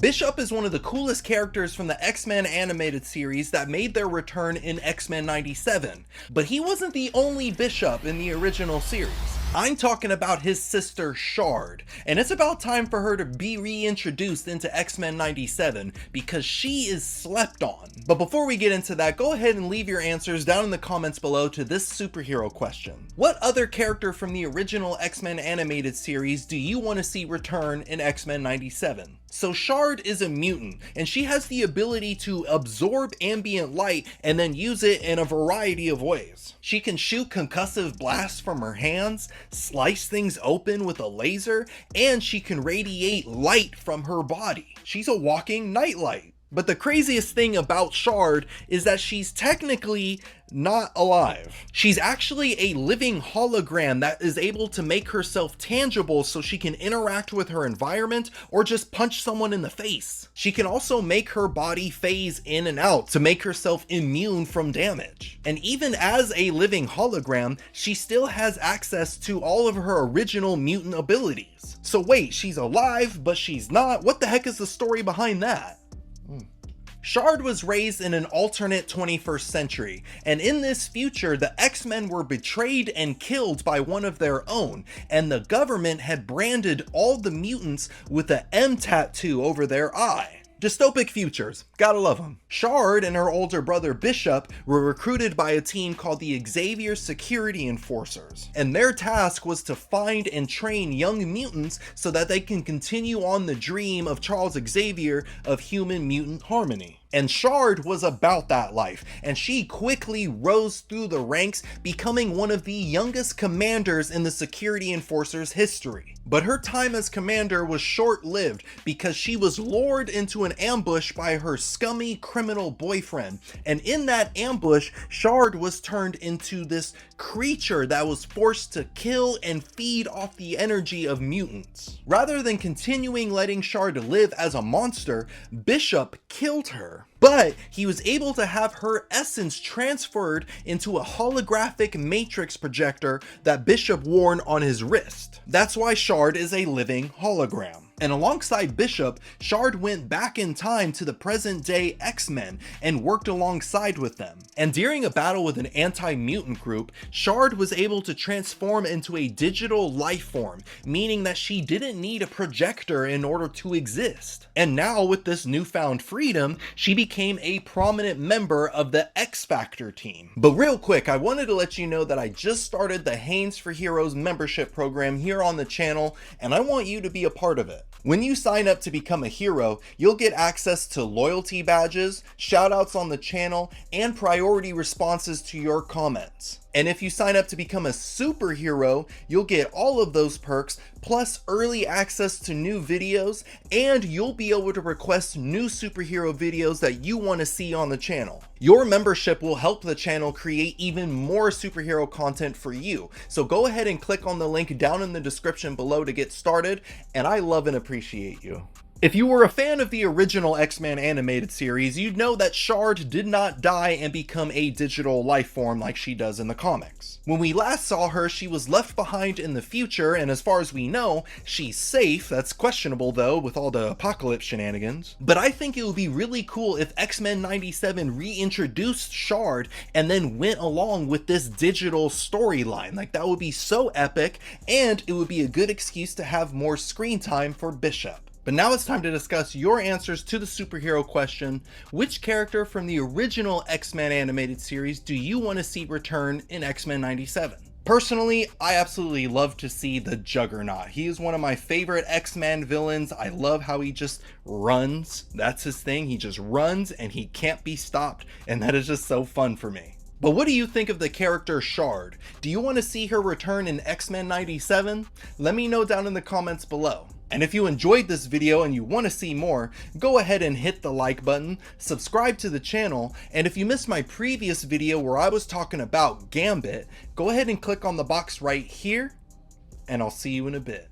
Bishop is one of the coolest characters from the X-Men animated series that made their return in X-Men 97, but he wasn't the only Bishop in the original series. I'm talking about his sister Shard, and it's about time for her to be reintroduced into X-Men 97 because she is slept on. But before we get into that, go ahead and leave your answers down in the comments below to this superhero question. What other character from the original X-Men animated series do you want to see return in X-Men 97? So Shard is a mutant, and she has the ability to absorb ambient light and then use it in a variety of ways. She can shoot concussive blasts from her hands, slice things open with a laser, and she can radiate light from her body. She's a walking nightlight. But the craziest thing about Shard is that she's technically not alive. She's actually a living hologram that is able to make herself tangible so she can interact with her environment or just punch someone in the face. She can also make her body phase in and out to make herself immune from damage. And even as a living hologram, she still has access to all of her original mutant abilities. So wait, she's alive, but she's not? What the heck is the story behind that? Shard was raised in an alternate 21st century, and in this future, the X-Men were betrayed and killed by one of their own, and the government had branded all the mutants with a M tattoo over their eye. Dystopic futures, gotta love them. Shard and her older brother Bishop were recruited by a team called the Xavier Security Enforcers, and their task was to find and train young mutants so that they can continue on the dream of Charles Xavier of human-mutant harmony. And Shard was about that life, and she quickly rose through the ranks, becoming one of the youngest commanders in the Security Enforcers' history. But her time as commander was short-lived because she was lured into an ambush by her scummy criminal boyfriend, and in that ambush, Shard was turned into this creature that was forced to kill and feed off the energy of mutants. Rather than continuing letting Shard live as a monster, Bishop killed her. But he was able to have her essence transferred into a holographic matrix projector that Bishop wore on his wrist. That's why Shard is a living hologram. And alongside Bishop, Shard went back in time to the present day X-Men and worked alongside with them. And during a battle with an anti-mutant group, Shard was able to transform into a digital life form, meaning that she didn't need a projector in order to exist. And now with this newfound freedom, she became a prominent member of the X-Factor team. But real quick, I wanted to let you know that I just started the Haynes for Heroes membership program here on the channel, and I want you to be a part of it. When you sign up to become a hero, you'll get access to loyalty badges, shoutouts on the channel, and priority responses to your comments. And if you sign up to become a superhero, you'll get all of those perks, plus early access to new videos, and you'll be able to request new superhero videos that you want to see on the channel. Your membership will help the channel create even more superhero content for you. So go ahead and click on the link down in the description below to get started, and I love and appreciate you. If you were a fan of the original X-Men animated series, you'd know that Shard did not die and become a digital life form like she does in the comics. When we last saw her, she was left behind in the future, and as far as we know, she's safe. That's questionable though, with all the apocalypse shenanigans. But I think it would be really cool if X-Men 97 reintroduced Shard and then went along with this digital storyline. Like, that would be so epic, and it would be a good excuse to have more screen time for Bishop. But now it's time to discuss your answers to the superhero question: which character from the original X-Men animated series do you want to see return in X-Men 97? Personally, I absolutely love to see the Juggernaut. He is one of my favorite X-Men villains. I love how he just runs. That's his thing. He just runs and he can't be stopped, and that is just so fun for me. But what do you think of the character Shard? Do you want to see her return in X-Men 97? Let me know down in the comments below. And if you enjoyed this video and you want to see more, go ahead and hit the like button, subscribe to the channel, and if you missed my previous video where I was talking about Gambit, go ahead and click on the box right here, and I'll see you in a bit.